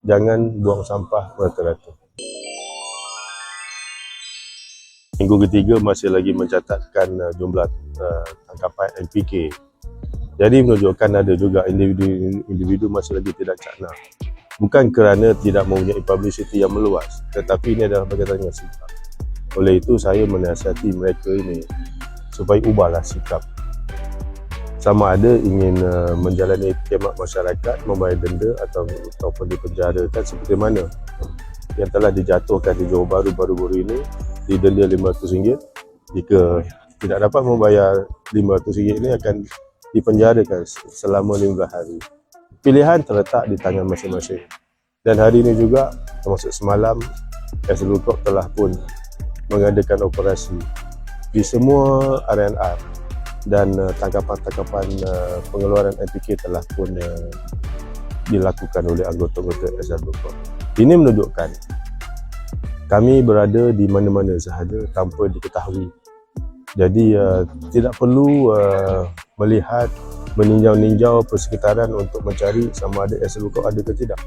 jangan buang sampah merata-rata. Minggu ketiga masih lagi mencatatkan jumlah tangkapan NPK. Jadi menunjukkan ada juga individu masih lagi tidak cakna. Bukan kerana tidak mempunyai publicity yang meluas, tetapi ini adalah berkaitan dengan sikap. Oleh itu saya menasihati mereka ini supaya ubahlah sikap. Sama ada ingin menjalani khidmat masyarakat, membayar denda ataupun dipenjarakan seperti mana yang telah dijatuhkan di Johor Bahru baru-baru ini, didenda RM500. Jika tidak dapat membayar RM500 ini akan dipenjarakan selama 15 hari. Pilihan terletak di tangan masing-masing. Dan hari ini juga, termasuk semalam, SLUKOP telah pun mengadakan operasi di semua RNR dan tangkapan-tangkapan pengeluaran NPK telah pun dilakukan oleh anggota-anggota SLUKOP. Ini menunjukkan kami berada di mana-mana sahaja tanpa diketahui. Jadi tidak perlu melihat, meninjau-ninjau persekitaran untuk mencari sama ada SLUKOP ada ke tidak.